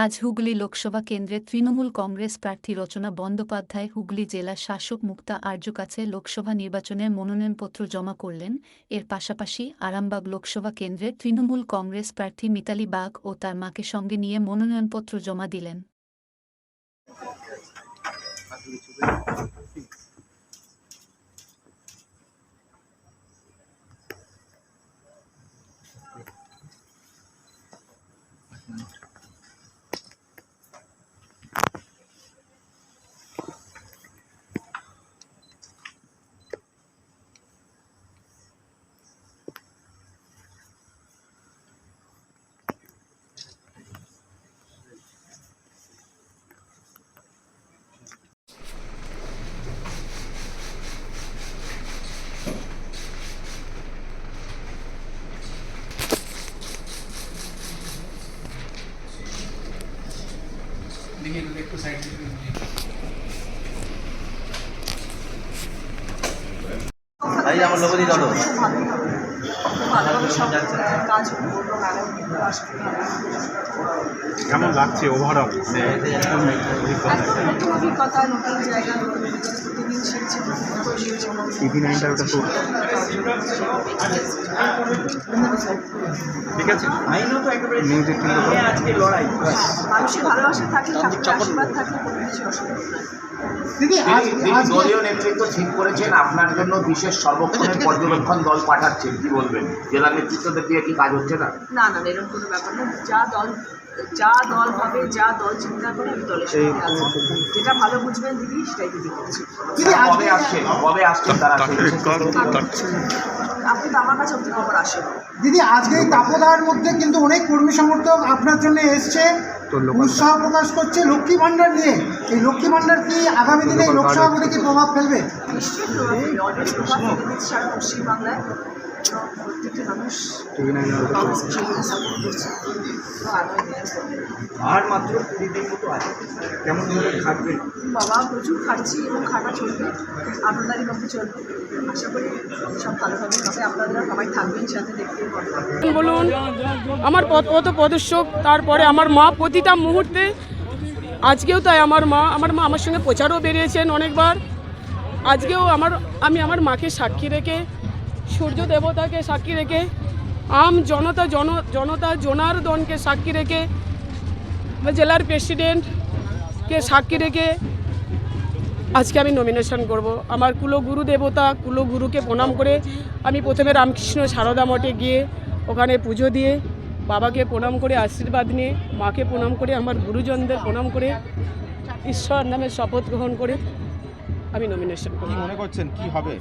আজ হুগলি লোকসভা কেন্দ্রে তৃণমূল কংগ্রেস প্রার্থী রচনা বন্দ্যোপাধ্যায় হুগলি জেলা শাসক মুক্তা আর্য কাছে লোকসভা নির্বাচনের মনোনয়নপত্র জমা করলেন। এর পাশাপাশি আরামবাগ লোকসভা কেন্দ্রে তৃণমূল কংগ্রেস প্রার্থী মিতালি বাগ ও তার মাকে সঙ্গে নিয়ে মনোনয়নপত্র জমা দিলেন। একটু সাইড ভাই আমার লোক দিয়ে দাও কেমন লাগছে ওভারঅল? অভিজ্ঞতা, নতুন জায়গা, প্রতিদিন শিখছি। টিভি 9টা ওটা তো ঠিক আছে। নিউজের মানুষের ভালোবাসা থাকলে, আশীর্বাদ থাকলে কোনো কিছু অসুবিধা নেই। দিদি দলীয় নেতৃত্ব ঠিক করেছেন আপনার জন্য বিশেষ সর্বক্ষণের পর্যবেক্ষণ দল পাঠাচ্ছেন, কি বলবেন? জেলা নেতৃত্বদের দিয়ে কি কাজ হচ্ছে না? না না, এরকম কোনো ব্যাপার না। যা দল হবে, যা দল চিন্তা করে আমি দলের সঙ্গে আছি। যেটা ভালো বুঝবেন দিদি, সেটাই দিদি করছি। কবে আসছেন তারা? আপনি তো আমার কাছে অতি খবর আসেন দিদি। আজকে এই তাপদার মধ্যে কিন্তু অনেক কর্মী সমর্থক আপনার জন্য এসছে, উৎসাহ প্রকাশ করছে লক্ষ্মী ভাণ্ডার নিয়ে। এই লক্ষ্মী ভাণ্ডার কি আগামী দিনে লোকসভা ভোটে কি প্রভাব ফেলবে? নিশ্চয়ই প্রভাব ফেলবে। অলরেডি প্রভাব ফেলে দিচ্ছে সারা পশ্চিমবাংলায়। প্রত্যেকটি মানুষ সাপোর্ট করছে। আর মাত্র 20 দিন মতো আছে, কেমন খাটবেন? বাবা প্রচুর খাটছি এবং খাটা চলবে, আপনাদেরই পক্ষে চলবে। আশা করি সব ভালোভাবে হবে, আপনারা সবাই থাকবেন সাথে, দেখতেই পাবেন। বলুন, আমার পথ প্রদর্শক, তারপরে আমার মা প্রতিটা মুহূর্তে, আজকেও তাই আমার মা আমার সঙ্গে প্রচারও বেরিয়েছেন অনেকবার। আজকেও আমি আমার মাকে সাক্ষী রেখে, সূর্য দেবতাকে সাক্ষী রেখে, জনতা জনার্দনকে সাক্ষী রেখে, জেলার প্রেসিডেন্টকে সাক্ষী রেখে আজকে আমি নমিনেশন করব। আমার কুলগুরু দেবতা, কুলগুরুকে প্রণাম করে আমি প্রথমে রামকৃষ্ণ সারদা মঠে গিয়ে ওখানে পুজো দিয়ে বাবাকে প্রণাম করে আশীর্বাদ নিয়ে, মাকে প্রণাম করে, আমার গুরুজনদের প্রণাম করে, ঈশ্বর নামে শপথ গ্রহণ করে আমি নমিনেশন করব। কি মনে করছেন কি হবে?